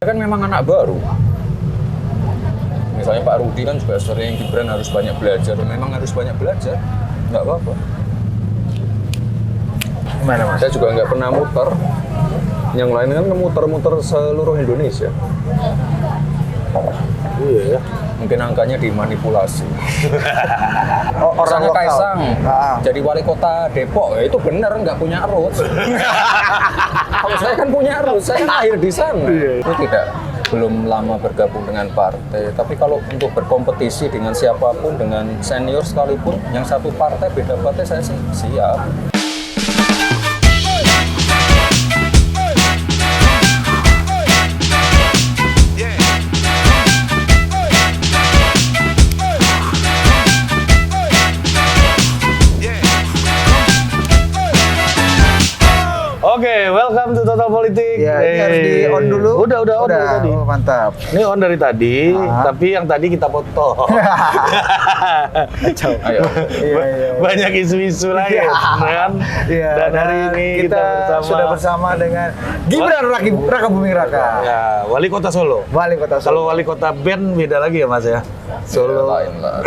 kan memang anak baru. Misalnya Pak Rudi kan juga sering Gibran harus banyak belajar, memang harus banyak belajar, nggak apa-apa. Gimana Mas? Saya juga nggak pernah muter, yang lain kan muter-muter seluruh Indonesia. Iya ya. Mungkin angkanya dimanipulasi. Orang Misalnya lokal. Kaisang jadi wali kota Depok, ya itu benar nggak punya roots. Kalau saya kan punya roots, saya kan lahir di sana. Itu belum lama bergabung dengan partai, tapi kalau untuk berkompetisi dengan siapapun, dengan senior sekalipun, yang satu partai beda partai, saya sih siap. Oke, welcome to Total Politik. Ya, ini harus di on dulu. Udah on dari tadi. Oh, mantap. Ini on dari tadi, tapi yang tadi kita potong. Kacau. Ayo. Iya. Banyak isu-isu lain, kan? Iya. Dan hari ini kita sudah bersama dengan Gibran Raka Buming Raka. Ya, wali kota Solo. Wali Kota Solo. Kalau wali kota band beda lagi ya, Mas ya? Solo. Lain lah.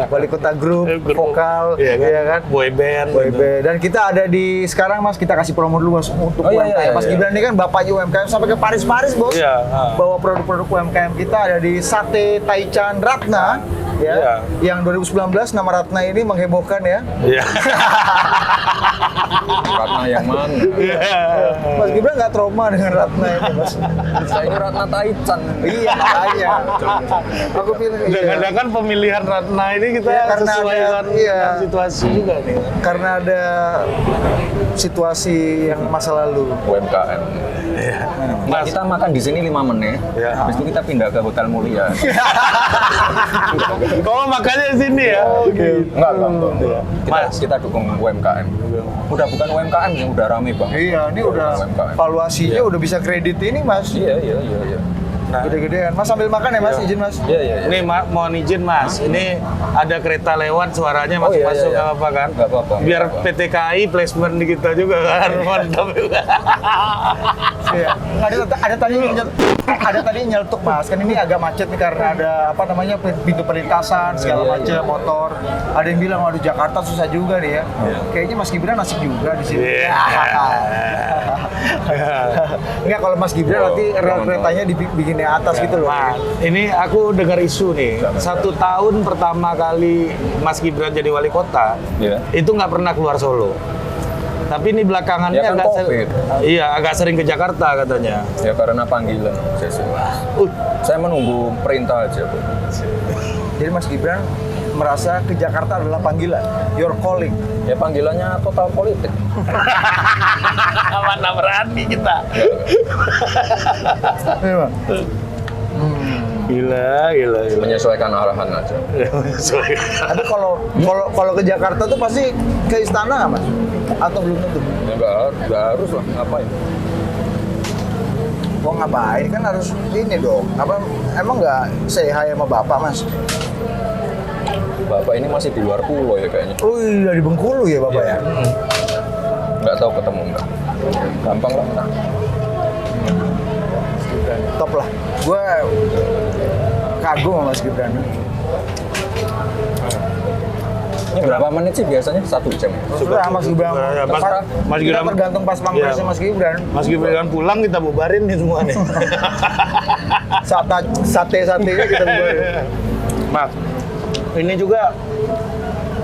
Wali Kota grup, vokal, iya kan? Boy band. Boy gitu. band. Dan kita ada di sekarang Mas, kita kasih promo dulu Mas untuk UMKM. Mas Gibran ini kan bapaknya UMKM sampai ke Paris Bos. Iya. Bawa produk-produk UMKM kita ada di Sate Taichan Ratna ya. Yang 2019 nama Ratna ini menghebohkan ya. Iya. Ratna yang mana? Mas Gibran nggak trauma dengan Ratna ini Mas. Saya ini Ratna Taichan. Iya makanya. Aku pilih Kadang-kadang pemilihan Ratna ini kita karena sesuaikan ada, dengan situasi juga nih. Karena ada situasi yang masa lalu. UMKM. Mas, Kita makan di sini 5 menit, habis itu kita pindah ke Hotel Mulia. kau makanya di sini ya. Enggak. Mas. Kita dukung UMKM. Udah bukan UMKM yang udah rame bang. Iya, ini udah UMKM. valuasinya udah bisa kredit ini Mas. Iya. Nah, Gede-gedean. Mas sambil makan ya Mas, izin Mas. Iya. ini mohon izin Mas, ini ada kereta lewat suaranya masuk-masuk nggak apa-apa kan? Nggak apa-apa. Biar PT KAI placement di kita juga kan, mantap juga. Iya. Ada tadi nyeletuk Mas. Kan ini agak macet nih karena ada apa namanya pintu perlintasan segala macam motor. Ada yang bilang waduh Jakarta susah juga nih ya. Kayaknya Mas Gibran asik juga di sini. Enggak kalau Mas Gibran nanti rel keretanya dibikin di atas gitu loh. Nah, ini aku dengar isu nih, 1 tahun pertama kali Mas Gibran jadi wali kota, itu nggak pernah keluar Solo. Tapi ini belakangannya Ya kan agak sering ke Jakarta katanya. Ya karena panggilan. Saya menunggu perintah aja. Bu. Jadi Mas Gibran merasa ke Jakarta adalah panggilan, your calling. Ya panggilannya Total Politik. Mana berani kita. Memang. Gila. Menyesuaikan arahan aja. Tapi kalau ke Jakarta tuh pasti ke istana nggak Mas? Atau belum tentu? Ya nggak harus lah. Ngapain? Kok ngapain? Kan harus ini dong. Apa emang nggak say hi sama Bapak Mas? Bapak ini masih di luar pulau ya kayaknya. Oh iya di Bengkulu ya Bapak ya? Nggak tahu ketemu nggak. Gampang lah. Top lah. Gue kagum sama Mas Gibran. Ini berapa menit sih biasanya? 1 jam. Sudah Mas Gibran. Mas Kita Gibran tergantung pas pampresnya Mas Gibran. Mas Gibran pulang kita bubarin nih semua nih. Sate-satenya kita bubarin. Mas, ini juga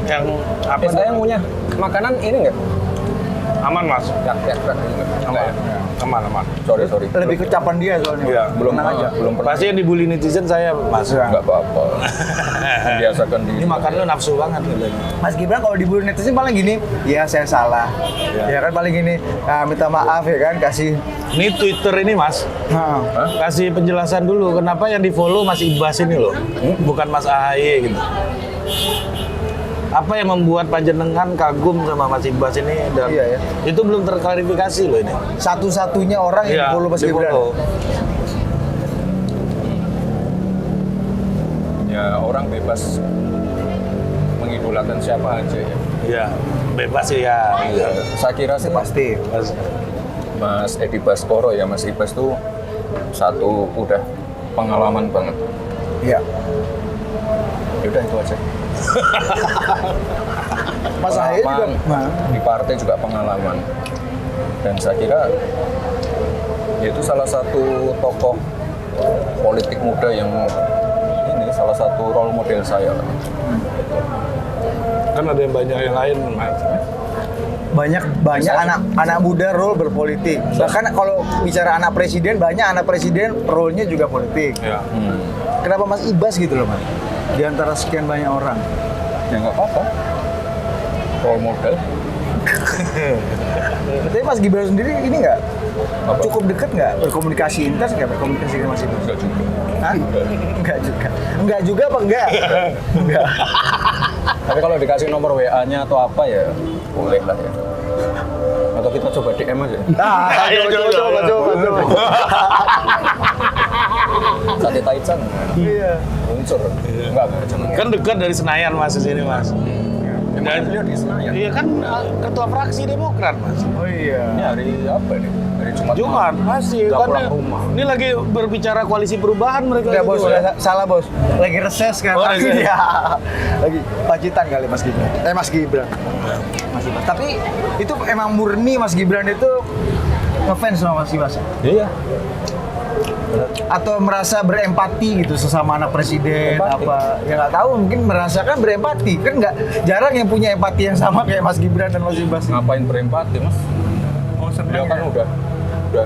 yang apa? Saya punya makanan ini nggak? Aman Mas. Ya. Aman. Sorry. Lebih kecapan dia soalnya. Iya, Belum Tenang aja. Belum pernah. Pasti yang dibully netizen saya Mas. Nggak apa-apa. Membiasakan diri. Ini makan lu nafsu banget nih. Mas Gibran kalau dibully netizen paling gini, ya saya salah. Ya kan paling gini, minta maaf ya kan, kasih. Ini Twitter ini Mas, kasih penjelasan dulu kenapa yang di follow Mas Ibas ini loh, bukan Mas AHY gitu. Apa yang membuat panjenengan kagum sama Mas Ibas ini dan Iya, ya. itu belum terklarifikasi loh ini. Satu-satunya orang yang follow Mas Gibran. Ya orang bebas mengidolakan siapa aja ya. Iya, bebas sih ya. Saya kira sih Pasti. Mas Edi Baskoro ya, Mas Ibas tuh satu udah pengalaman banget. Iya. Udah itu aja. Mas Ahaye juga di partai juga pengalaman. Dan saya kira itu salah satu tokoh politik muda yang ini salah satu role model saya lah. Kan ada yang banyak yang lain, Mas. banyak anak muda role berpolitik. Bahkan kalau bicara anak presiden role-nya juga politik. Ya. Kenapa Mas Ibas gitu loh Mas? Di antara sekian banyak orang. Ya nggak apa-apa. Role model. Tapi Mas Gibran sendiri ini nggak Apa? cukup deket nggak berkomunikasi intens nggak berkomunikasi dengan Mas Ibas? Enggak juga. Hah? Enggak juga. Enggak juga apa enggak? Enggak. Tapi kalau dikasih nomor WA-nya atau apa ya boleh lah ya. Atau kita coba DM aja. Nah, coba. Sate Taichan. Iya. Unsur. Enggak jangan. Kan dekat dari Senayan, Mas, di sini, Mas. Emang beliau di Senayan. Iya kan ketua fraksi Demokrat, Mas. Oh iya. Ini hari apa nih? Hari Jumat. masih Nggak kan pulang rumah. ini lagi berbicara koalisi perubahan mereka. Enggak itu, bos, ya. salah bos. Lagi reses kan? Oh, reses. Iya. Lagi Pacitan kali Mas Gibran. Mas Gibran. Mas Ibas. Tapi itu emang murni Mas Gibran itu ngefans sama Mas Ibas. Iya. Atau merasa berempati gitu sesama anak presiden Empati. apa ya nggak tahu mungkin merasakan berempati kan nggak jarang yang punya empati yang sama kayak Mas Gibran dan Mas Ibas. Ngapain berempati, Mas? Beliau kan udah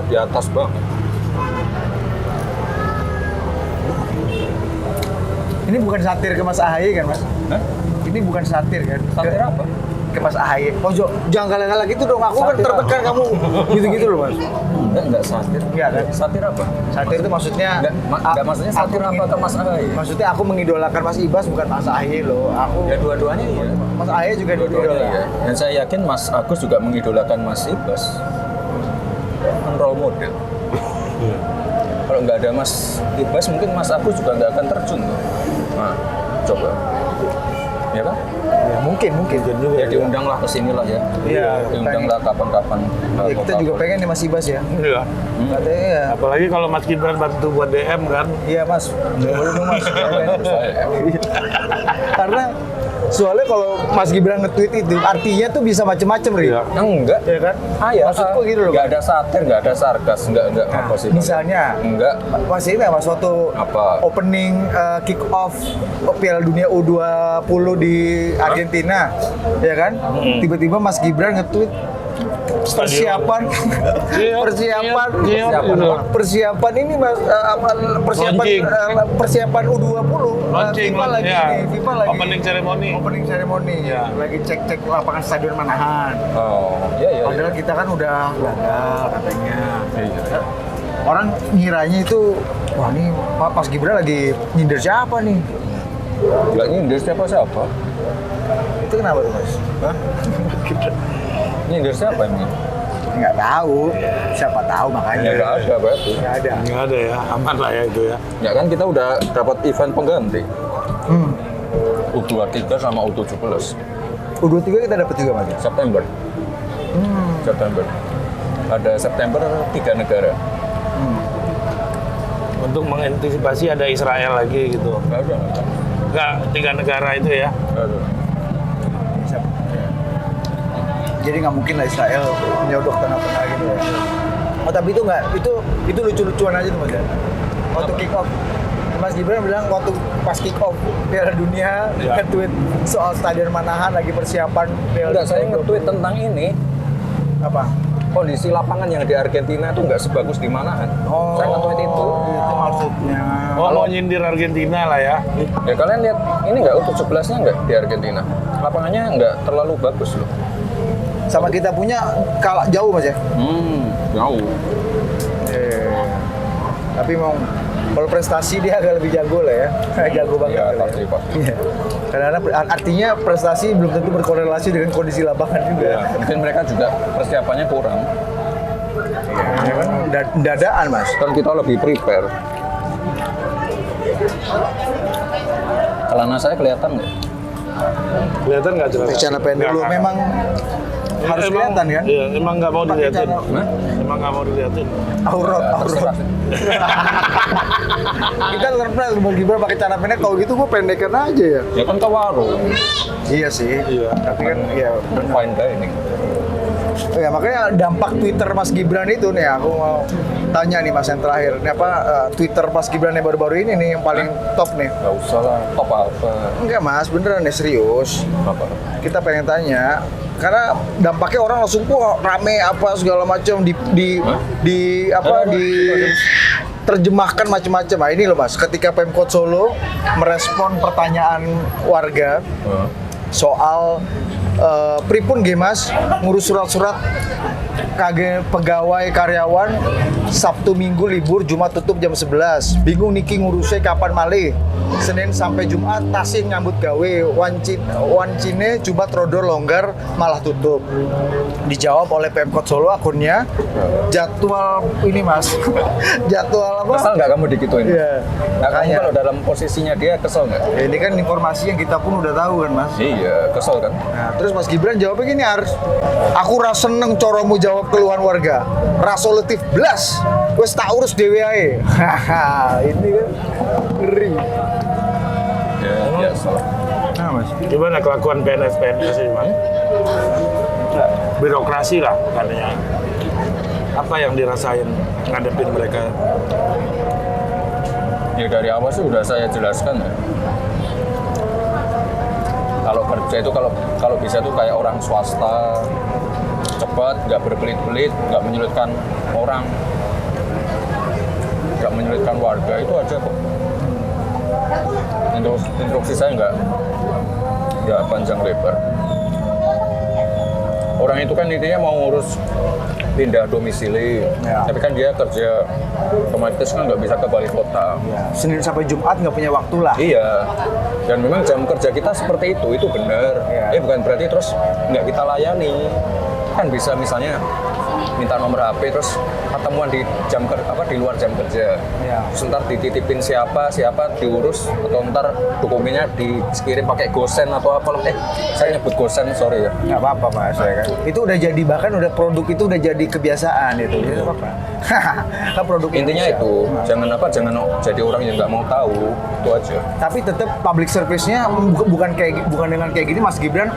di atas banget. Ini bukan satir ke Mas Ahaye kan Mas? Hah? Ini bukan satir kan? Satir apa? Ke Mas Ahaye. Oh jangan galak-galak gitu dong. Aku kan Satir tertekan kamu gitu-gitu loh Mas. Enggak satir. Iya kan? Satir apa? Satir itu maksudnya Enggak maksudnya satir apa ke Mas Ahaye? Maksudnya aku mengidolakan Mas Ibas bukan Mas Ahaye loh. Aku Ya dua-duanya iya. Mas Ahaye juga Dua-duanya diidola. iya. Dan saya yakin Mas Agus juga mengidolakan Mas Ibas. Kan role model. Kalau nggak ada Mas Ibas mungkin Mas Agus juga nggak akan terjun tuh. Nah, coba. Ya kan? Ya, mungkin. Ya diundanglah ke sini lah ya. Iya, Diundanglah kapan-kapan. Ya, kita juga pengen nih Mas Ibas ya. Iya. Katanya ya. Apalagi kalau Mas Gibran bantu buat DM kan. Iya Mas, boleh dong Mas. Saya. Karena soalnya kalau Mas Gibran nge-tweet itu artinya tuh bisa macem-macem Ri. Iya. Enggak. Ya kan? Ya, Maksudku gitu loh. Nggak ada satir, nggak ada sarkas, nggak apa sih? Bang? Misalnya, Enggak. Mas ini Mas waktu Apa? opening kick off Piala Dunia U20 di Argentina, ya kan? Tiba-tiba Mas Gibran nge-tweet persiapan persiapan ini Mas Launching. persiapan U20 Launching, FIFA lagi ya. nih, FIFA lagi Opening ceremony. ya. Lagi cek lapangan Stadion Manahan. Oh, iya. Padahal kita kan udah gagal katanya. Iya. Orang ngiranya itu, wah ini Mas Gibran lagi nyindir siapa nih? Nggak nyindir siapa-siapa. Itu kenapa tuh Mas? Hah? Nyindir siapa ini? Nggak tahu, siapa tahu Ya makanya. nggak ada berarti. Nggak ada. Nggak ada ya, aman lah ya itu ya. Ya kan kita udah dapat event pengganti. Hmm. U23 sama U17. U23 kita dapat juga Mas. September. September. Ada September 3 negara. Untuk mengantisipasi ada Israel lagi gitu. Nggak ada. Nggak, 3 negara itu ya. Nggak ada. Jadi nggak mungkin lah Israel menyodok tengah-tengah gitu ya. Oh tapi itu nggak, itu lucu-lucuan aja tuh Mas ya. Waktu kick off, Mas Gibran bilang waktu pas kick off Piala Dunia Ya. nge-tweet soal Stadion Manahan lagi persiapan Piala Enggak, saya Dunia. nge-tweet tentang ini. Apa? Kondisi lapangan yang di Argentina itu nggak sebagus di Manahan. Oh, Saya nge-tweet itu. maksudnya. Oh, mau nyindir Argentina lah ya. Ya kalian lihat, ini nggak U17-nya nggak di Argentina. Lapangannya nggak terlalu bagus loh. Sama kita punya kalah jauh Mas ya. Jauh. Tapi mau kalau prestasi dia agak lebih jago lah ya. Jago banget. Ya, kali pasti, pasti. Iya. Karena artinya prestasi belum tentu berkorelasi dengan kondisi lapangan juga. Ya, mungkin mereka juga persiapannya kurang. Ya kan dadaan Mas. Kan kita lebih prepare. Celana saya kelihatan nggak? Kelihatan nggak jelas? Celana pendek dulu memang harus kelihatan kan? Iya, emang nggak mau Pakai dilihatin. celana- Hah? Emang nggak mau dilihatin? Aurat. Kita surprise Mas Gibran pakai cara pendek, kalau gitu gue pendekan aja ya. Ya kan ke warung. Iya sih. Iya. Tapi kan ya. Dan fine dining. Ya makanya dampak Twitter Mas Gibran itu nih, aku mau tanya nih Mas yang terakhir. Ini apa Twitter Mas Gibran yang baru-baru ini nih yang paling top nih? Gak usah lah, top apa? Enggak Mas, beneran nih serius. Apa? Kita pengen tanya karena dampaknya orang langsung wah rame apa segala macam terjemahkan macam-macam. Nah ini loh Mas, ketika Pemkot Solo merespon pertanyaan warga soal pripun nggih Mas ngurus surat-surat kage pegawai karyawan Sabtu Minggu libur, Jumat tutup jam 11. Bingung niki ngurusnya kapan malih. Senin sampai Jumat tasih nyambut gawe, wancine Jumat rodo longgar malah tutup. Dijawab oleh Pemkot Solo akunnya jadwal ini Mas. Jadwal apa? Kesel nggak kamu dikituin? Iya. Nggak, kamu kalau dalam posisinya dia kesel nggak? Ya, ini kan informasi yang kita pun udah tahu kan Mas. Iya, kesel kan? Nah, terus Mas Gibran jawabnya gini, aku rasa seneng coromu jawab keluhan warga. Rasolutif blas, wes tak urus dewe ae. Haha, ini kan ngeri. Ya, biasa. Nah Mas, Gimana kelakuan PNS sih, Mas? Birokrasi lah katanya. Apa yang dirasain ngadepin mereka? Ya dari awal sih udah saya jelaskan ya. Kalau kerja itu kalau bisa tuh kayak orang swasta, cepat, nggak berbelit-belit, nggak menyulitkan orang, nggak menyulitkan warga, itu aja kok. Instruksi saya nggak panjang lebar. Orang itu kan intinya mau ngurus pindah domisili, Ya. tapi kan dia kerja otomatis kan nggak bisa ke balik kota. Senin sampai Jumat nggak punya waktu lah. Iya, dan memang jam kerja kita seperti itu benar. Iya. Bukan berarti terus nggak kita layani. Kan bisa misalnya minta nomor HP terus ketemuan di di luar jam kerja. Iya. Terus ntar dititipin siapa diurus atau ntar dokumennya dikirim pakai gosen atau apa. Saya nyebut gosen, sorry ya. Nggak apa-apa Mas, ya kan. Itu udah jadi, bahkan udah produk itu udah jadi kebiasaan itu. Jadi nggak apa-apa. Kan produk Intinya Indonesia. itu, jangan jadi orang yang nggak mau tahu, itu aja. Tapi tetap public service-nya bukan dengan kayak gini Mas Gibran.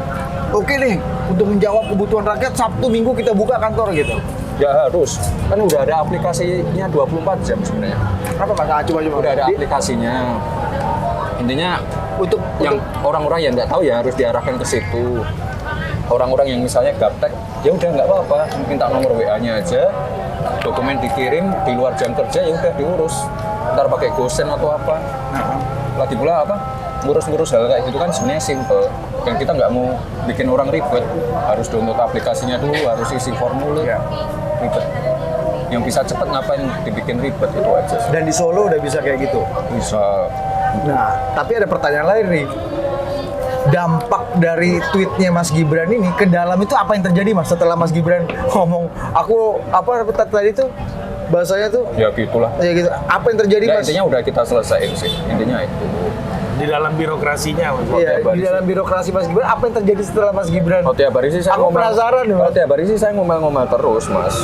Oke deh, untuk menjawab kebutuhan rakyat Sabtu Minggu kita buka kantor gitu. Ya harus, kan udah ada aplikasinya 24 jam sebenarnya. Apa Mas? Coba. Udah ada aplikasinya. Intinya Untuk yang orang-orang yang nggak tahu ya harus diarahkan ke situ. Orang-orang yang misalnya gaptek, ya udah nggak apa-apa, minta nomor WA-nya aja, dokumen dikirim di luar jam kerja ya udah diurus. Ntar pakai gosen atau apa. Lagi pula apa? Ngurus-ngurus hal kayak gitu kan sebenarnya simple. Dan kita nggak mau bikin orang ribet, harus download aplikasinya dulu, harus isi formulir, ribet. Yang bisa cepet ngapain dibikin ribet, itu aja. Dan di Solo udah bisa kayak gitu. Bisa. Nah, tapi ada pertanyaan lain nih. Dampak dari tweetnya Mas Gibran ini ke dalam itu apa yang terjadi Mas setelah Mas Gibran ngomong aku apa tadi itu bahasanya tuh Ya gitulah. ya gitu. Apa yang terjadi Ya Mas? intinya udah kita selesaiin sih, intinya itu. Di dalam birokrasinya, Mas. Iya, tiap hari di dalam birokrasi Mas Gibran apa yang terjadi setelah Mas Gibran? Kalau tiap hari sih saya Aku penasaran nih, Mas. Kalau tiap hari sih saya ngomel-ngomel terus, Mas.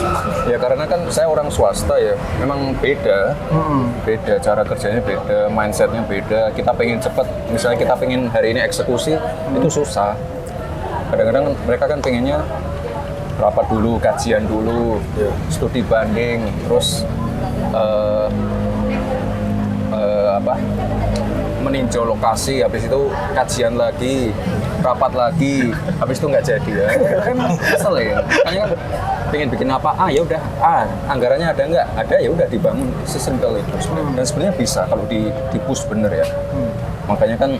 Ya karena kan saya orang swasta ya, memang beda. Beda, cara kerjanya beda, mindsetnya beda. Kita pengen cepet, misalnya kita pengen hari ini eksekusi, itu susah. Kadang-kadang mereka kan pengennya rapat dulu, kajian dulu, studi banding, terus meninjau lokasi, habis itu kajian lagi, rapat lagi, habis itu nggak jadi ya. Kan kesel ya. Makanya kan pengen bikin apa? Ya udah, anggarannya ada nggak? Ada ya udah dibangun, sesimpel itu sebenarnya. Dan sebenarnya bisa kalau di push bener ya. Makanya kan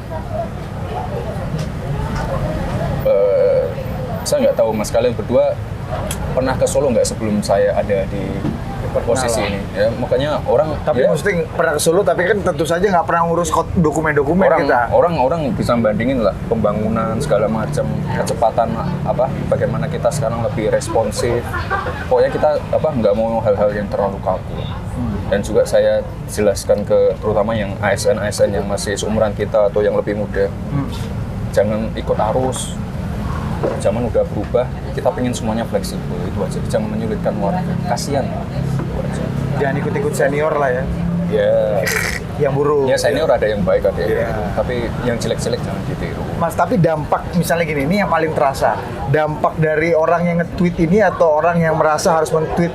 saya nggak tahu Mas, kalian berdua pernah ke Solo nggak sebelum saya ada di posisi ini ya, makanya orang Tapi ya, mesti pernah ke Solo, tapi kan tentu saja nggak pernah ngurus dokumen-dokumen kita. orang bisa bandingin lah pembangunan segala macam, kecepatan bagaimana kita sekarang lebih responsif. Pokoknya kita nggak mau hal-hal yang terlalu kaku. Dan juga saya jelaskan ke terutama yang ASN yang masih seumuran kita atau yang lebih muda, jangan ikut arus. zaman udah berubah, kita pengen semuanya fleksibel, itu aja. Jangan menyulitkan warga, kasihan. Itu aja. Jangan ikut-ikut senior lah ya. Ya, Yang buruk. ya senior ada yang baik, ada yang Iya. buruk. Tapi yang jelek-jelek jangan ditiru. Mas, tapi dampak misalnya gini, ini yang paling terasa. Dampak dari orang yang nge-tweet ini atau orang yang merasa harus men-tweet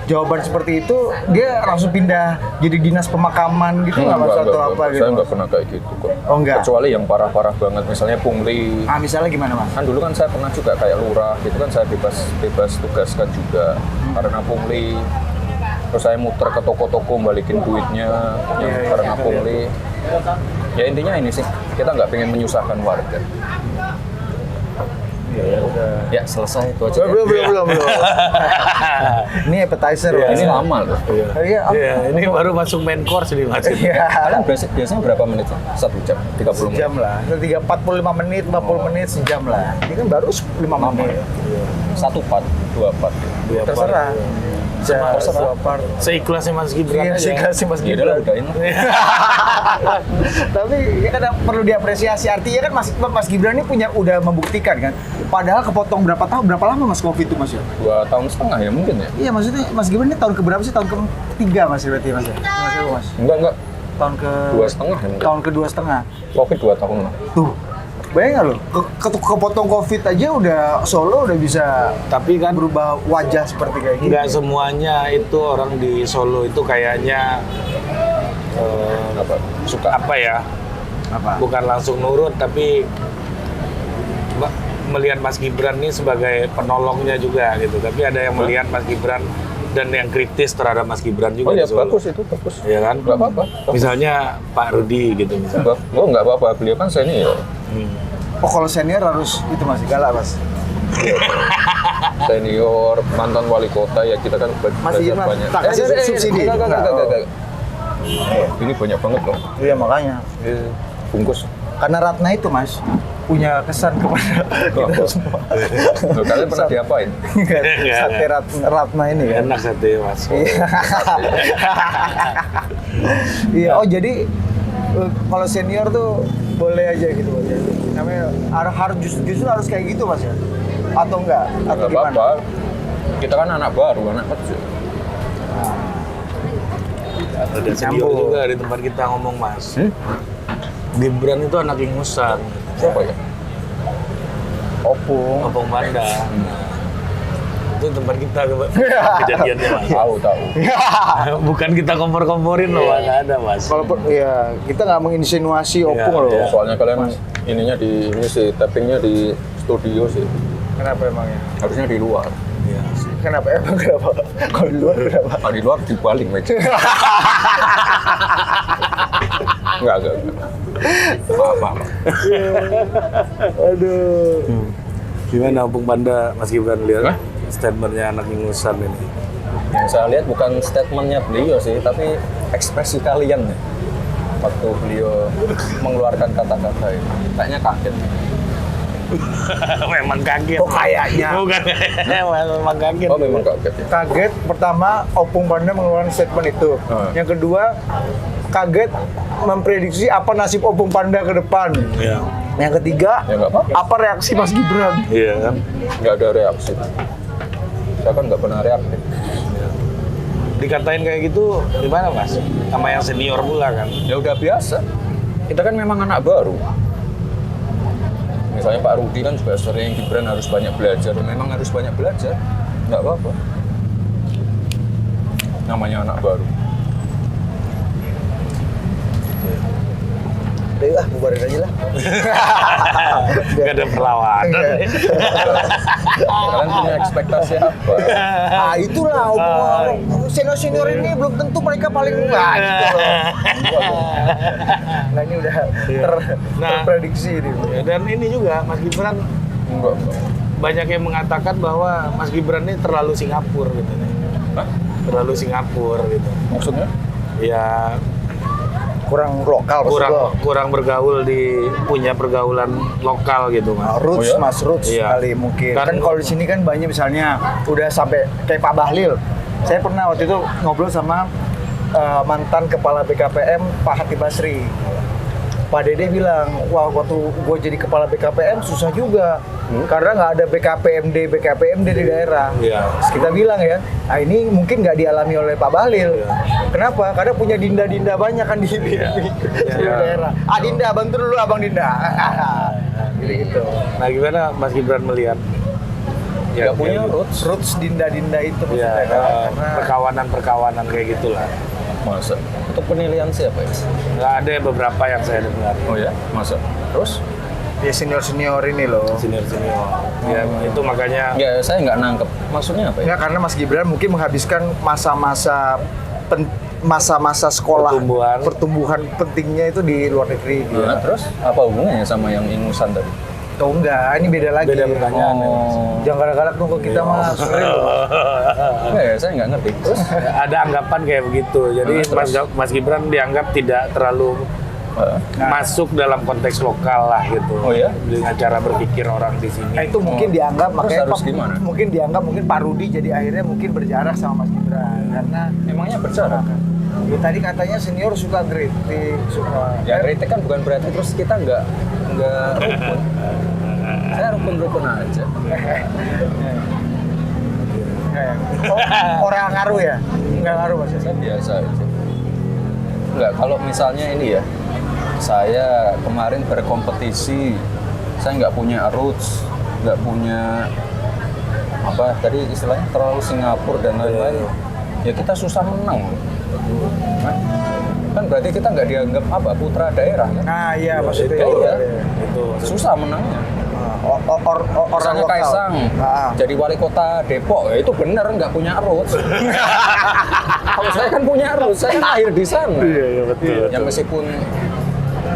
jawaban seperti itu, dia langsung pindah jadi dinas pemakaman gitu nggak Mas? Atau apa gitu? Saya nggak pernah kayak gitu kok. Oh, enggak? Kecuali yang parah-parah banget, misalnya pungli. Ah, misalnya gimana Mas? Kan dulu kan saya pernah juga kayak lurah, gitu kan saya bebas tugaskan juga karena pungli. Terus saya muter ke toko-toko balikin duitnya yang karena pungli. Ya intinya ini sih, kita nggak pengen menyusahkan warga. Ya selesai itu aja. Belum. Ini appetizer. Iya. Mas. Ini lama loh. Iya. Iya, ini baru masuk main course nih Mas. Iya. Kalian biasanya berapa menit? 1 jam, 30 menit. Sejam lah. 45 menit, 40 menit, sejam lah. Ini kan baru 5 menit. 1 part, 2 part. Terserah. Terserah. Seikhlasnya Mas Gibran Iya, sih aja. kasih Mas Ya udah lah, Gibran. udahin. Tapi ya kan perlu diapresiasi. Artinya kan Mas Gibran ini udah membuktikan kan. Padahal kepotong berapa lama Mas Covid itu Mas ya? 2,5 tahun ya mungkin ya? Iya, maksudnya Mas Gibran ini tahun keberapa sih? Tahun ke-3 Mas berarti Mas ya? Mas. Enggak. Tahun ke 2,5 ya? tahun ke-2,5. Covid 2 tahun lah. Tuh. Bayang nggak lo? Kepotong Covid aja udah Solo udah bisa Tapi kan berubah wajah seperti kayak gini. nggak semuanya itu orang di Solo itu kayaknya suka apa ya? Apa? Bukan langsung nurut tapi melihat Mas Gibran ini sebagai penolongnya juga gitu. Tapi ada yang melihat Mas Gibran dan yang kritis terhadap Mas Gibran juga Oh ya di Solo. bagus itu, bagus. Iya kan? Nggak apa-apa. Misalnya Pak Rudi gitu misalnya. Oh nggak apa-apa, beliau kan senior. Oh, kalau senior harus itu Mas, galak Mas. Senior, mantan wali kota ya kita kan Masih belajar Mas, banyak. tak kasih subsidi. Enggak. Ini banyak banget loh. Iya, makanya. Bungkus. Karena Ratna itu Mas punya kesan kepada kita semua. Loh, kalian pernah diapain? Sate Ratna ini kan. Enak sate Mas. Iya. Iya, oh jadi kalau senior tuh boleh aja gitu Mas ya. Namanya harus justru harus kayak gitu Mas ya. Atau enggak? Atau Nggak gimana? apa-apa. Kita kan anak baru, anak kecil. Ada senior juga di tempat kita ngomong Mas. Gibran itu anak ingusan. Siapa ya? Opung Banda. Itu tempat kita kejadiannya Mas. Tahu. Bukan kita kompor-komporin loh, nggak ada Mas. Walaupun ya kita nggak menginsinuasi opung loh. iya. Soalnya kalian ininya di ini sih, tappingnya di studio sih. Kenapa emangnya? Harusnya di luar. Iya. Kenapa? Kalau di luar kenapa? Kalau di luar dibaling meja. Enggak. Maaf. Aduh. Gimana Opung Banda Mas Gibran lihat Hah? statementnya anak ingusan ini? Yang saya lihat bukan statementnya beliau sih, tapi ekspresi kalian nih. Waktu beliau mengeluarkan kata-kata itu, kayaknya kaget. Memang kaget. Oh, kayaknya. Bukan, memang kaget. Oh memang kaget ya. Kaget pertama Opung Banda mengeluarkan statement itu. Yang kedua kaget memprediksi apa nasib Opung Panda ke depan. Iya. Yang ketiga, Ya nggak apa-apa. apa reaksi Mas Gibran? Iya kan? Nggak ada reaksi. Saya kan nggak pernah reaktif. Dikatain kayak gitu gimana Mas? Sama yang senior pula kan? Ya udah biasa. Kita kan memang anak baru. Misalnya Pak Rudi kan juga sering Gibran harus banyak belajar. Memang harus banyak belajar. Nggak apa-apa. Namanya anak baru. Udah, bubarin aja lah. Gak ada perlawanan. Kalian punya ekspektasi apa? Ah, itulah senior ini belum tentu mereka paling gitu loh. Nah, ini udah terprediksi ini. Dan ini juga Mas Gibran Enggak. banyak yang mengatakan bahwa Mas Gibran ini terlalu Singapura gitu nih. Hah? Terlalu Singapura gitu. Maksudnya? Ya Kurang lokal maksud lo. kurang bergaul punya pergaulan lokal gitu Mas. Roots Oh ya? Mas, roots Iya. kali mungkin. Kan- Kan kalau di sini kan banyak misalnya udah sampai kayak Pak Bahlil. Saya pernah waktu itu ngobrol sama mantan kepala BKPM Pak Hatip Basri. Pak Dede bilang, wah waktu gue jadi kepala BKPM susah juga karena nggak ada BKPMD di daerah. Iya. Terus kita bilang ya, ini mungkin nggak dialami oleh Pak Bahlil. Kenapa? Karena punya dinda-dinda banyak kan di seluruh daerah. Dinda, bantu dulu Abang Dinda. Gitu. Nah gimana Mas Gibran melihat? Nggak punya roots. Dinda-dinda itu Ya, maksudnya kan? Karena perkawanan kayak gitulah. Masa? Untuk penilaian siapa ya? Nggak ada beberapa yang saya dengar. Oh ya? Masa? Terus? ya senior ini loh. Senior. Ya itu makanya. Ya saya nggak nangkep. Maksudnya apa ya? Ya karena Mas Gibran mungkin menghabiskan masa-masa sekolah pertumbuhan pentingnya itu di luar negeri. Gitu. Nah, terus apa hubungannya sama yang ingusan tadi? Oh enggak, ini beda lagi. Beda pertanyaan. Jangan galak-galak dong ke kita mah. Enggak ya, saya nggak ngerti. Terus Ada anggapan kayak begitu. Jadi Mas Gibran dianggap tidak terlalu masuk dalam konteks lokal lah gitu. Oh ya? Dengan cara berpikir orang di sini. Nah, itu mungkin dianggap Terus makanya harus gimana? mungkin dianggap Pak Rudi jadi akhirnya mungkin berjarak sama Mas Gibran karena emangnya berjarak? ya, tadi katanya senior suka kritik, suka Ya kritik kan bukan berarti terus kita nggak rukun. Saya rukun aja. orang ngaruh ya? Nggak ngaruh Mas. Saya biasa aja. Enggak, kalau misalnya ini ya, saya kemarin berkompetisi, saya nggak punya roots, nggak punya apa tadi istilahnya terlalu Singapura dan lain-lain, ya kita susah menang. Nah, kan berarti kita nggak dianggap apa putra daerah kan? Nah iya maksudnya Iya. Itu Susah menangnya. orang Misalnya lokal. Kaisang jadi wali kota Depok, ya itu bener nggak punya roots. Kalau saya kan punya roots, saya kan lahir di sana. Iya betul. Ya meskipun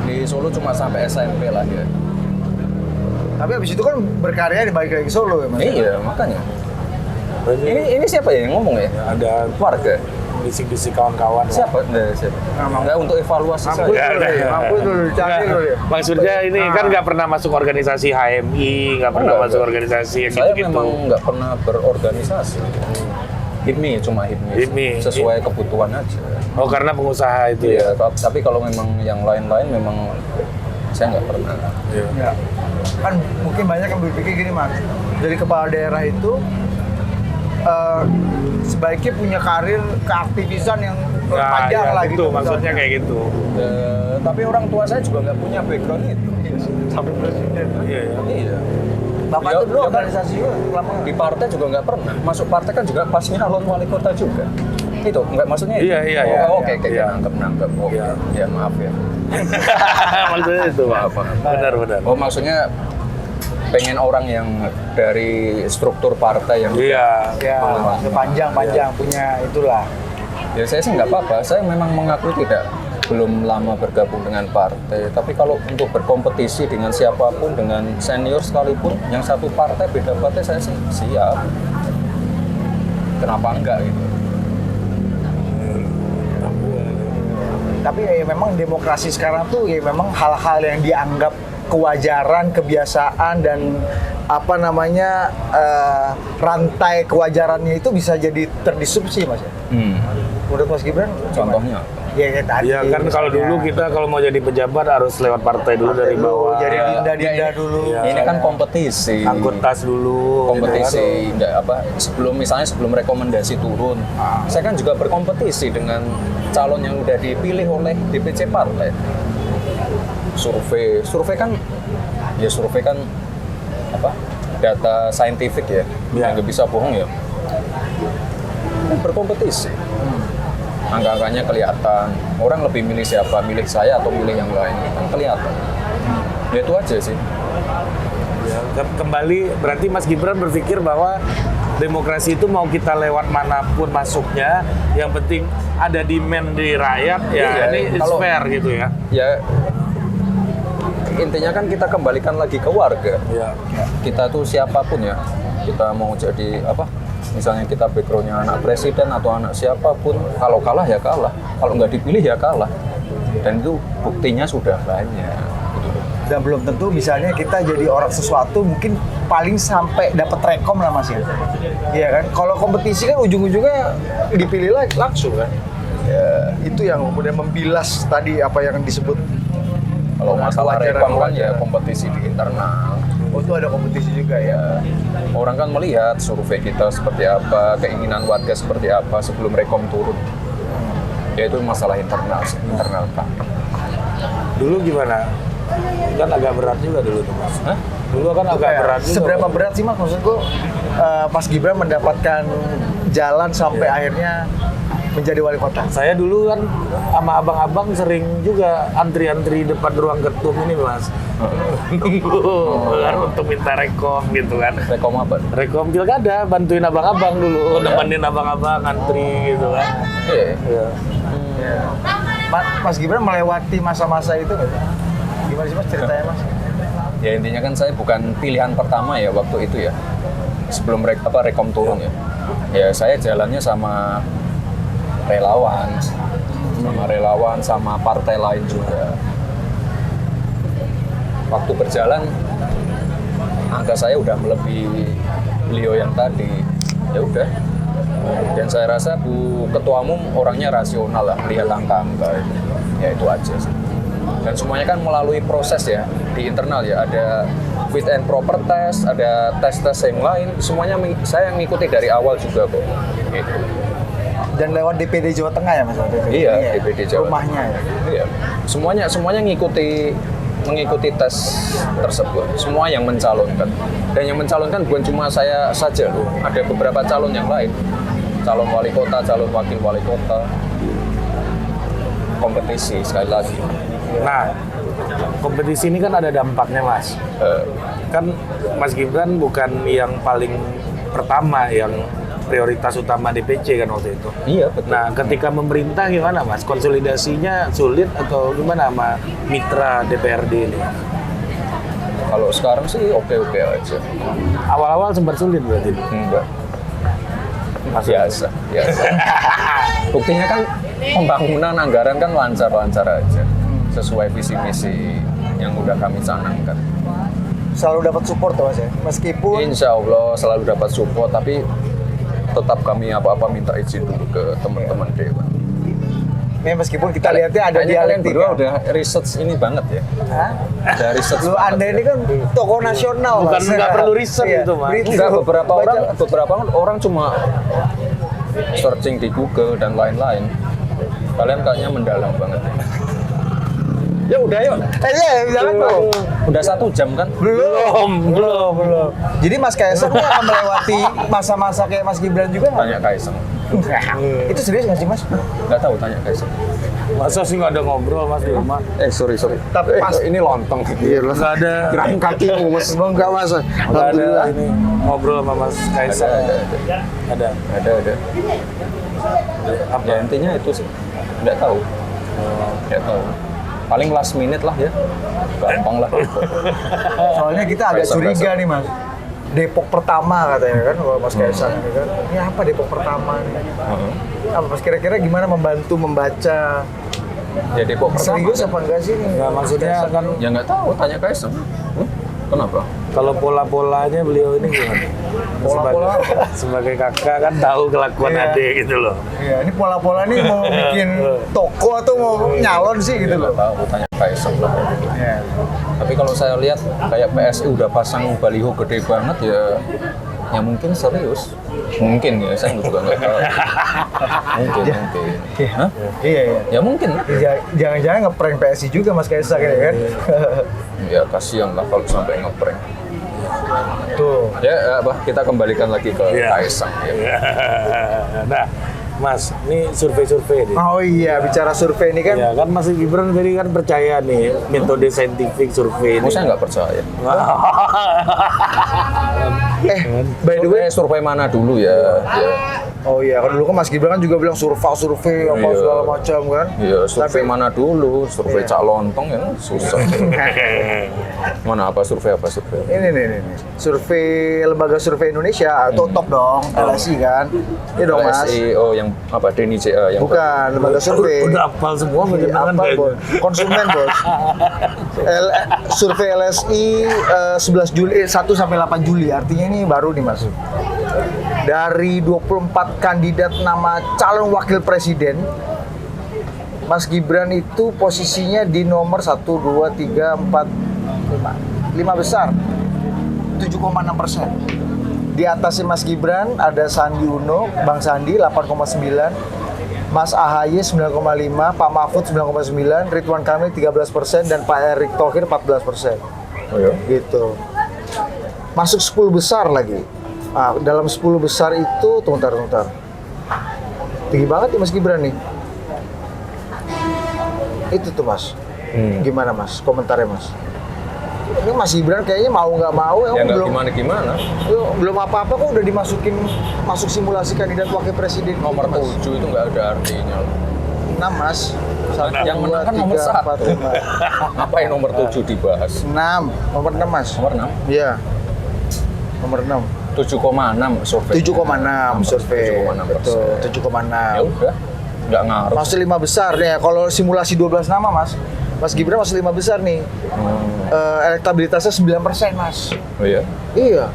di Solo cuma sampai SMP lah ya. Tapi abis itu kan berkarya di balik lagi Solo ya Mas. Iya makanya. Ini siapa ya yang ngomong ya? Ada Warga. bisik-bisik kawan-kawan. Siapa? Siapa? Enggak untuk evaluasi Mampu saya. dulu ya, mampu dulu, cari dulu ya. Maksudnya ini kan nggak pernah masuk organisasi HMI, nggak pernah Enggak, masuk enggak. organisasi yang Saya gitu-gitu. memang nggak pernah berorganisasi. HIPMI cuma HIPMI. sesuai kebutuhan aja. Oh karena pengusaha itu ya? Iya, tapi kalau memang yang lain-lain memang saya nggak pernah. Iya. Ya. Kan mungkin banyak yang berpikir gini Mas, jadi kepala daerah itu sebaiknya punya karir keaktivisan yang panjang ya, lah gitu. gitu. Maksudnya misalnya. kayak gitu. Tapi orang tua saya juga nggak punya background itu. Sampai presiden. Iya ya. Iya. Bapak Beliau- itu dulu beliau kan organisasi juga lama. Di partai juga nggak pernah. Masuk partai kan juga pas nyalon wali kota juga. Itu nggak maksudnya itu? Iya, iya, Oh, iya. oke, Iya. nangkep. Oh, Iya. ya maaf ya. Maksudnya itu Pak. Apa? Benar. Oh, maksudnya pengen orang yang dari struktur partai yang Iya. Ya, panjang punya itulah. ya saya sih nggak apa-apa. Saya memang mengaku belum lama bergabung dengan partai. Tapi kalau untuk berkompetisi dengan siapapun, dengan senior sekalipun, yang satu partai beda partai, saya sih siap. Kenapa enggak gitu? Tapi ya memang demokrasi sekarang tuh ya memang hal-hal yang dianggap kewajaran, kebiasaan dan apa namanya rantai kewajarannya itu bisa jadi terdisrupsi Mas ya. Menurut Mas Gibran Contohnya? ya kayak tadi. Iya kan kalau dulu kita kalau mau jadi pejabat harus lewat partai dulu dari bawah. jadi Ya, dinda-dinda ya, dulu. Ya. Ini kan kompetisi. Angkut tas dulu. Kompetisi, nggak apa? Sebelum rekomendasi turun, saya kan juga berkompetisi dengan calon yang udah dipilih oleh DPC partai. Survei kan apa? Data saintifik ya, Ya. nggak bisa bohong ya. Berkompetisi. Angka-angkanya kelihatan. Orang lebih milih siapa? Milih saya atau milih yang lain? Kan kelihatan. Ya itu aja sih. Ya, kembali berarti Mas Gibran berpikir bahwa demokrasi itu mau kita lewat manapun masuknya, yang penting ada demand di rakyat ya Iya, ini it's kalau- fair gitu ya. Ya intinya kan kita kembalikan lagi ke warga. Ya. Kita tuh siapapun ya, kita mau jadi apa? Misalnya kita backgroundnya anak presiden atau anak siapapun, kalau kalah ya kalah, kalau nggak dipilih ya kalah. Dan itu buktinya sudah banyak. Dan belum tentu misalnya kita jadi orang sesuatu mungkin paling sampai dapat rekom lah Mas ya. Iya kan? Kalau kompetisi kan ujung-ujungnya dipilih lagi langsung kan. Ya, itu yang kemudian membilas tadi apa yang disebut Kalau masalah Kewajaran- rekam kan ya kewajaran. kompetisi di internal. Oh, itu ada kompetisi juga ya. Orang kan melihat survei kita seperti apa, keinginan warga seperti apa sebelum rekom turun. Ya itu masalah internal sih, internal kan. Dulu gimana? Kan agak berat juga dulu tuh Mas. Hah? Dulu kan agak Kayak berat juga. seberapa berat sih Mas maksudku Mas Gibran mendapatkan jalan sampai akhirnya menjadi wali kota? Saya dulu kan sama abang-abang sering juga antri-antri depan ruang ketum ini Mas. Nunggu kan untuk minta rekom gitu kan. Rekom apa? Rekom pilkada, bantuin abang-abang dulu, nemenin abang-abang antri gitu kan. Iya. Iya. Mas Gibran melewati masa-masa itu nggak sih? Gimana sih Mas ceritanya Mas? Ya intinya kan saya bukan pilihan pertama ya waktu itu ya. Sebelum rekom turun ya. Ya saya jalannya sama relawan, sama partai lain juga. Waktu berjalan angka saya udah melebihi beliau yang tadi. Ya udah. Dan saya rasa Bu Ketua Umum orangnya rasional lah melihat angka-angka itu. Ya itu aja sih. Dan semuanya kan melalui proses ya di internal ya, ada fit and proper test, ada tes-tes yang lain, semuanya saya mengikuti dari awal juga kok. Gitu. Dan lewat DPD Jawa Tengah ya Mas? waktu itu? Iya, Ini ya? DPD Jawa. Rumahnya ya? Iya. Semuanya mengikuti tes tersebut. Semua yang mencalonkan. Dan yang mencalonkan bukan cuma saya saja loh, ada beberapa calon yang lain. Calon wali kota, calon wakil wali kota. Kompetisi sekali lagi. Nah, kompetisi ini kan ada dampaknya Mas. Kan Mas Gibran bukan yang paling pertama yang prioritas utama DPC kan waktu itu. Iya, betul. Nah, ketika memerintah gimana Mas? Konsolidasinya sulit atau gimana sama mitra DPRD ini? Kalau sekarang sih oke-oke aja. Awal-awal sempat sulit berarti. Enggak. Biasa. Buktinya kan pembangunan anggaran kan lancar-lancar aja. Sesuai visi misi yang udah kami canangkan. Selalu dapat support tuh Mas ya? Meskipun Insya Allah selalu dapat support, tapi tetap kami apa-apa minta izin dulu ke teman-teman Dewan. ya meskipun kita lihatnya ada Kayaknya kalian berdua dialektika. udah research ini banget ya. Hah? Udah research Lu banget Anda ya. ini kan tokoh nasional Bukan, Mas. nggak perlu riset Iya, itu, Mas. berita. Enggak, beberapa Baca- orang cuma searching di Google dan lain-lain. Kalian kayaknya mendalam banget ya. Ya udah yuk. Iya, jangan bro. Udah 1 jam kan? Belum. Jadi Mas Kaisang tuh akan melewati masa-masa kayak Mas Gibran juga nggak? Tanya Kaisang. Itu serius nggak sih Mas? Nggak tahu, tanya Kaisang. Masa sih nggak ada ngobrol Mas di rumah? Sorry. Tapi pas- ini lontong. Nggak ada, Kirain kaki Mas. Enggak Mas. nggak ada ini ngobrol sama Mas Kaisang. Ada. Ada. Apa? Ya intinya itu sih. Nggak tahu. Nggak tahu. Paling last minute lah ya. Gampang lah. Soalnya kita agak Kaisang, curiga Kaisang. nih Mas. Depok pertama katanya kan kalau Mas Kaisang ini kan. Ini apa Depok pertama nih? Apa Mas kira-kira gimana membantu membaca? Ya Depok pertama. Serius apa enggak sih nih? Nggak, maksudnya kan Ya nggak tahu, tanya Kaisang. Kenapa? kalau pola-polanya beliau ini gimana? Pola-pola? Sebagai kakak kan tahu kelakuan Iya. adik gitu loh. Iya, ini pola-pola nih mau bikin toko atau mau nyalon sih gitu loh. Nggak tahu, tanya Kaisang lah. Iya. Tapi kalau saya lihat kayak PSI udah pasang baliho gede banget ya mungkin serius. Mungkin ya, saya juga nggak tahu. Mungkin. Hah? Iya. Ya mungkin. Jangan-jangan ngeprank PSI juga Mas Kaisang ya kan? Ya kasihan lah kalau sampai ngeprank. Tuh. Ya apa, kita kembalikan lagi ke Iya. Kaisang. Ya. Nah, Mas, ini survei-survei nih. Oh iya, bicara survei ini kan. Ya kan Mas Gibran tadi kan percaya nih metode saintifik survei ini. Oh, saya nggak percaya. By the way, Survei mana dulu ya? oh iya, kan dulu kan Mas Gibran kan juga bilang survei apa Iya. segala macam kan. Ya, survei Tapi- mana dulu? Survei Iya. Cak Lontong ya susah. Mana apa survei? Ini. Survei Lembaga Survei Indonesia atau top dong, LSI kan. Iya dong Mas. LSI, oh yang apa? DNICA yang Bukan, lembaga survei. Udah hafal semua bagaimana Apa, Bos? Konsumen, Bos. Survei LSI 11 Juli 1 sampai 8 Juli. Artinya ini baru nih Mas. Dari 24 kandidat nama calon wakil presiden Mas Gibran itu posisinya di nomor 1, 2, 3, 4, 5 besar, 7,6%. Di atasnya Mas Gibran ada Sandi Uno, Bang Sandi 8,9, Mas AHY 9,5, Pak Mahfud 9,9, Ridwan Kamil 13%, dan Pak Erick Thohir 14%. Oh ya? Gitu. Masuk 10 besar lagi. Nah, dalam 10 besar itu, tunggu ntar. Tinggi banget ya Mas Gibran nih. Itu tuh Mas. Gimana Mas? Komentarnya Mas. Ini Mas Gibran kayaknya mau nggak mau Ya nggak belum gimana-gimana. belum apa-apa kok udah masuk simulasi kandidat wakil presiden. Nomor Mas. 7 itu nggak ada artinya. 6 Mas. Yang menang kan nomor 1. Ngapain nomor 7 dibahas? 6, nomor 6 Mas. Nomor 6? Iya. Nomor 6. 7,6 survei. 7,6 survei. 7,6%. Betul, 7,6. Ya udah, nggak ngaruh. Masuk 5 besar nih. Kalau simulasi 12 nama Mas. Mas Gibran masuk 5 besar nih. Elektabilitasnya 9% Mas. Oh iya? Iya.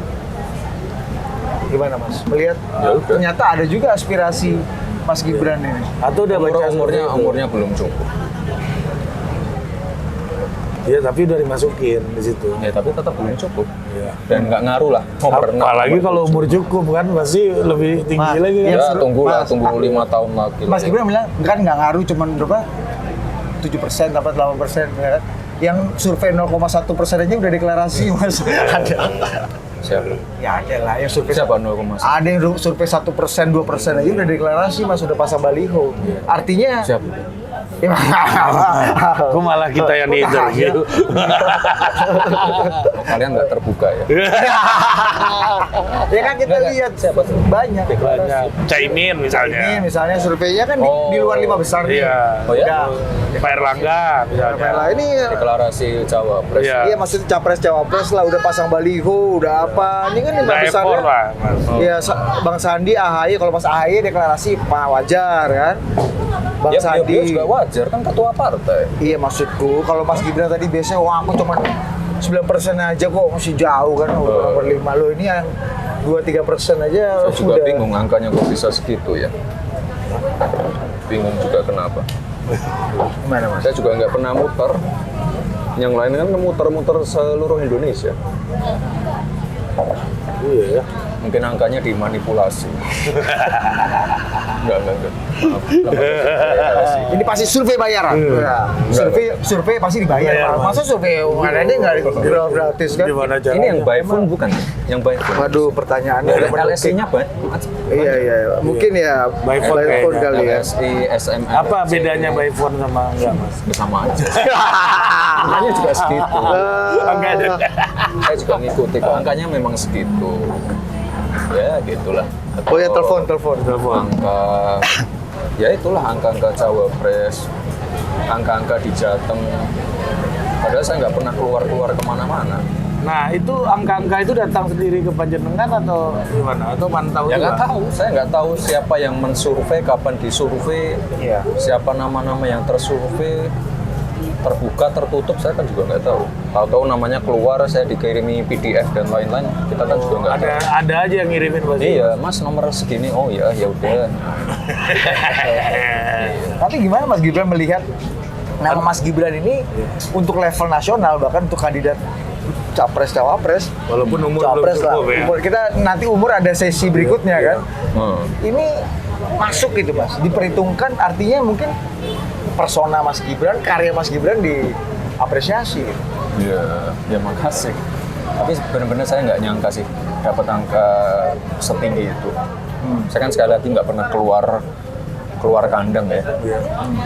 Gimana Mas? Melihat Ya udah. ternyata ada juga aspirasi Mas Gibran ini. Atau udah baca Umurnya belum cukup. Iya, tapi udah dimasukin di situ. Ya tapi tetap belum cukup. Iya. Dan nggak ngaruh lah. Nomor enam, Apalagi nomor kalau 7. umur cukup kan pasti lebih tinggi Mas, lagi kan. iya. Ya tunggu Mas, 5 tahun lagi. Mas Gibran bilang kan nggak ngaruh, cuman berapa? 7%, dapat 8%, ya kan? Yang survei 0,1% aja udah deklarasi Mas. Ada. Siapa? Ya ada lah yang survei. Siapa 0,1? Ada yang survei 1%, 2% aja udah deklarasi Mas, udah pasang baliho. Artinya Siapa? ya, Kok malah kita yang di interview. Oh, kalian nggak terbuka ya? ya kan kita Nggak. lihat Siapa tuh? banyak Banyak. Caimin Ini misalnya. misalnya surveinya kan Oh. di luar 5 besar nih. Iya. Oh ya? Udah. Pak Erlangga misalnya. Lah ini Deklarasi cawapres. Iya. iya maksudnya capres cawapres lah, udah pasang baliho, udah apa. Ini kan 5 Udah besar. effort lah, Mas. Iya, Bang Sandi, AHY, kalau Mas AHY deklarasi Pak wajar kan. Bang Ya, Sandi. beliau juga wajar kan ketua partai. Iya maksudku, kalau Mas Gibran tadi biasanya wah aku cuma 9% aja kok, masih jauh kan nomor 5 lo ini yang 2-3% aja Saya juga udah. bingung angkanya kok bisa segitu ya. Bingung juga kenapa. Gimana Mas? Saya juga nggak pernah muter. Yang lain kan muter-muter seluruh Indonesia. Iya ya. Mungkin angkanya dimanipulasi. Enggak. Maaf, Ini pasti survei bayaran. Ya. Survei pasti dibayar. Bayar, Masa survei ada nggak gratis kan? Gimana caranya? Ini yang by phone bukan? Yang by phone. Waduh, pertanyaannya udah menukik. LSI-nya banyak. Iya. Mungkin ya By phone kayaknya. kali ya. LSI, SMR. Apa bedanya by phone sama enggak, Mas? Sama aja. Angkanya juga segitu. Enggak ada. Saya juga ngikuti kok. Angkanya memang segitu. Ya gitulah. Oh ya, telepon. Angka, ya itulah angka-angka cawapres, angka-angka di Jateng. Padahal saya nggak pernah keluar kemana-mana. Nah, itu angka-angka itu datang sendiri ke Panjenengan atau gimana? Atau mantau Ya juga? nggak tahu, saya nggak tahu siapa yang mensurvei, kapan disurvei, Iya. siapa nama-nama yang tersurvei, terbuka, tertutup, saya kan juga nggak tahu. Tahu-tahu namanya keluar, saya dikirimi PDF dan lain-lain, kita kan juga nggak tahu. Ada aja yang ngirimin pasti. Iya, Mas nomor segini, oh ya udah. Tapi gimana Mas Gibran melihat nama Mas Gibran ini untuk level nasional, bahkan untuk kandidat capres cawapres, Walaupun umur capres belum lah. cukup ya. Umur, kita nanti umur ada sesi berikutnya kan. Hmm. Ini masuk gitu Mas, diperhitungkan, artinya mungkin persona Mas Gibran, karya Mas Gibran diapresiasi. Ya makasih. Tapi benar-benar saya nggak nyangka sih dapat angka setinggi itu. Saya kan sekali lagi nggak pernah keluar kandang ya.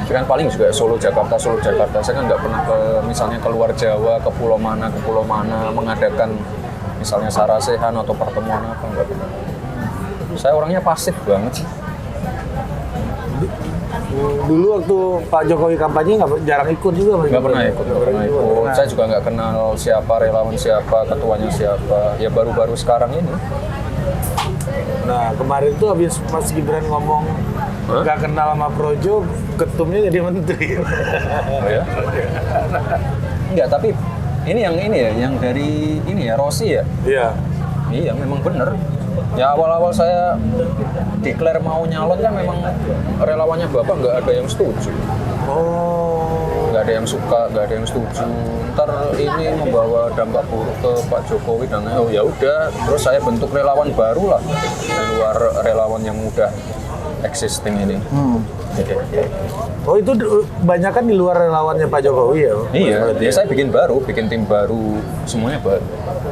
Saya kan paling juga Solo Jakarta. Saya kan nggak pernah misalnya keluar Jawa, ke pulau mana mengadakan misalnya sarasehan atau pertemuan apa, nggak pernah. Saya orangnya pasif banget sih. Dulu waktu Pak Jokowi kampanye jarang ikut juga, Mas. Nggak pernah ikut. Saya juga nggak kenal siapa relawan siapa, ketuanya siapa. Ya baru-baru sekarang ini. Nah, kemarin tuh habis Mas Gibran ngomong nggak kenal sama Projo, ketumnya jadi menteri. Oh ya? Enggak, tapi ini yang dari ini ya, Rossi ya? Iya. Iya, memang bener. Ya awal-awal saya declare mau nyalon kan memang relawannya Bapak nggak ada yang setuju. Oh. Nggak ada yang suka, nggak ada yang setuju. Ntar ini membawa dampak buruk ke Pak Jokowi dan oh ya udah. Terus saya bentuk relawan baru lah di luar relawan yang udah existing ini. Oh itu banyak kan di luar relawannya Pak Jokowi ya? Iya, Berarti ya saya bikin baru, bikin tim baru, semuanya baru.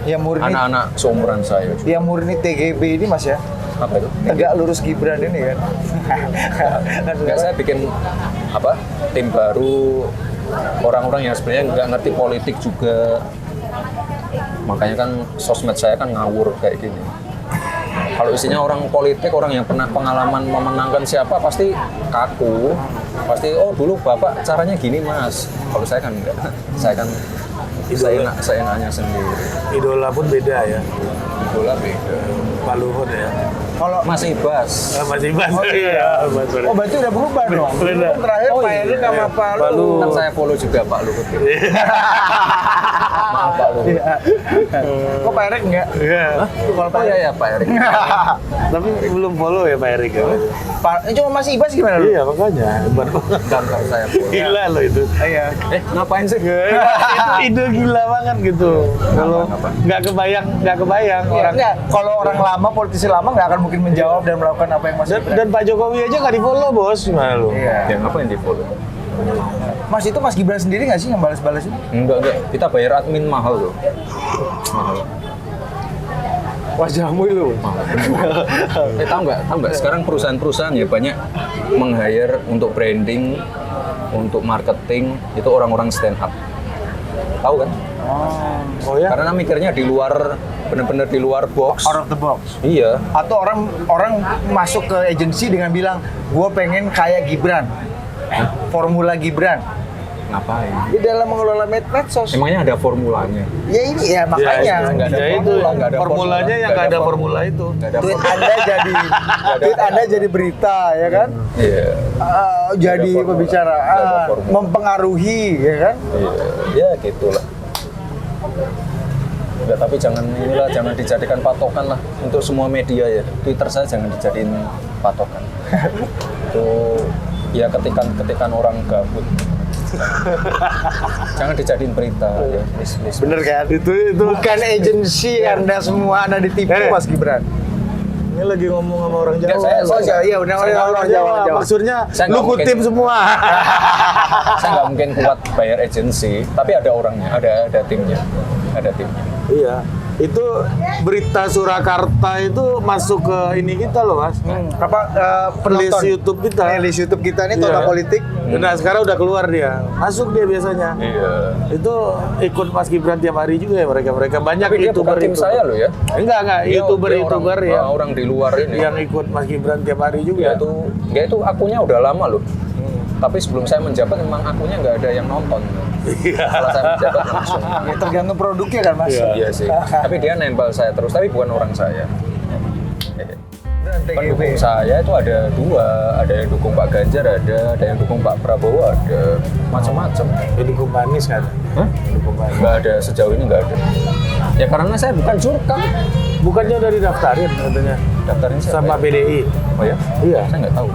Yang murni, Anak-anak seumuran saya. yang murni TGB ini Mas ya. Apa itu? Tegak lurus Gibran ini kan. Enggak, saya bikin apa? Tim baru, orang-orang yang sebenarnya nggak ngerti politik juga. Makanya kan sosmed saya kan ngawur kayak gini. Kalau isinya orang politik, orang yang pernah pengalaman memenangkan siapa pasti kaku. Pasti oh dulu Bapak caranya gini Mas. Kalau saya kan enggak. Saya kan seenaknya sendiri. Idola pun beda ya. Idola beda. Pak Luhut ya. Kalau Mas Ibas. Masih Mas. Iya, Mas. oh berarti udah berubah dong. Beda. Terakhir Oh, Pak iya. Erik sama Pak Pak Luhut. Kan saya follow juga Pak Luhut. Maaf Pak Luhut. Iya. Kok Pak Erik enggak? Iya. Kalau Pak Oh iya ya Pak Erik. Tapi belum follow ya Pak Erik ya? Pak, ini cuma Mas Ibas gimana lu? Iya makanya. Gambar saya follow. Gila loh itu. Iya. Ngapain sih? Itu ide gila banget gitu. Kalau Ngapa? nggak kebayang orang. Enggak, kalau orang lama, politisi lama nggak akan mungkin menjawab dan melakukan apa yang Mas Gibran. Dan Pak Jokowi aja nggak di follow bos, gimana lu? Iya. Ya ngapain di follow? Mas itu Mas Gibran sendiri nggak sih yang balas-balas itu? Enggak. Kita bayar admin mahal loh. Mahal. Wajahmu itu. Tahu nggak? Sekarang perusahaan-perusahaan ya banyak meng-hire untuk branding, untuk marketing itu orang-orang stand up. Tahu kan? Oh ya? Karena mikirnya di luar, benar-benar di luar box. Out of the box. Iya. Atau orang masuk ke agensi dengan bilang, gue pengen kayak Gibran, formula Gibran. Ngapain? Di dalam mengelola medsos. Emangnya ada formulanya? Ya ini ya makanya. nggak ada Ya itu formula, nggak ada formulanya formula, yang nggak ada formula itu. Nggak ada Tweet formula. Anda jadi berita ya kan? Iya. Jadi formula, nggak ada pembicaraan, formula. mempengaruhi ya kan? Iya. Ya gitulah. Enggak, tapi jangan dijadikan patokan lah untuk semua media ya. Twitter saya jangan dijadiin patokan. Itu ya ketikan orang gabut. Jangan dijadiin berita ya. Please. Bener kan? Itu Bukan agensi Anda semua Anda ditipu Mas Gibran. Ini lagi ngomong sama orang Jawa. Enggak, Iya benar orang Jawa. Maksudnya Saya lu nggak kutip mungkin. semua. Saya nggak mungkin kuat bayar agensi, tapi ada orangnya, ada timnya. Iya. Itu berita Surakarta itu masuk ke ini kita loh mas. Penonton List YouTube kita. List YouTube kita ini Iya. Total Politik. Nah sekarang udah keluar dia. Masuk dia biasanya. Iya. Itu ikut Mas Gibran tiap hari juga ya mereka banyak Tapi dia bukan tim saya loh ya. Enggak Dia youtuber orang, ya orang di luar ini. yang ikut Mas Gibran tiap hari juga. Itu akunnya udah lama loh. Tapi sebelum saya menjabat memang akunnya nggak ada yang nonton. Setelah saya menjabat langsung. Ya, tergantung produknya kan Mas. Iya. Iya sih. Tapi dia nempel saya terus, tapi bukan orang saya. Dan TGB. Pendukung saya itu ada dua, ada yang dukung Pak Ganjar, ada yang dukung Pak Prabowo, ada macam-macam. Jadi kumpanis kan? Hah? Nggak ada, sejauh ini nggak ada. Ya karena saya bukan jurkam. Bukannya udah didaftarin katanya Daftarin siapa sama ya? PDI. Oh ya? Iya. Saya nggak tahu.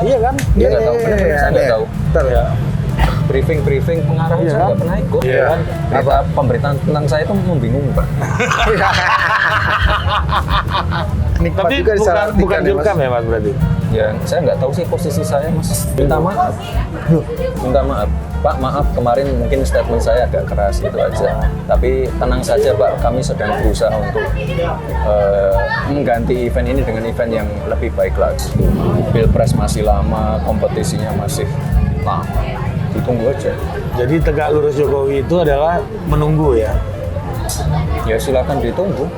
Iya kan? Dia nggak tahu, benar-benar saya nggak tahu. Bentar ya. Briefing pengarah Iya saya kan? nggak pernah ikut. Iya kan? Pemberitaan tentang saya itu membingungkan. Nikmat Tapi juga disaratikan bukan ya, Mas. jurkam ya mas berarti? Ya, saya nggak tahu sih posisi saya, Mas. Minta maaf. Minta maaf. Pak, maaf kemarin mungkin statement saya agak keras itu aja. Tapi tenang saja, Pak. Kami sedang berusaha untuk mengganti event ini dengan event yang lebih baik lagi. Pilpres masih lama, kompetisinya masih lama. Ditunggu aja. Jadi tegak lurus Jokowi itu adalah menunggu ya? Ya silakan ditunggu.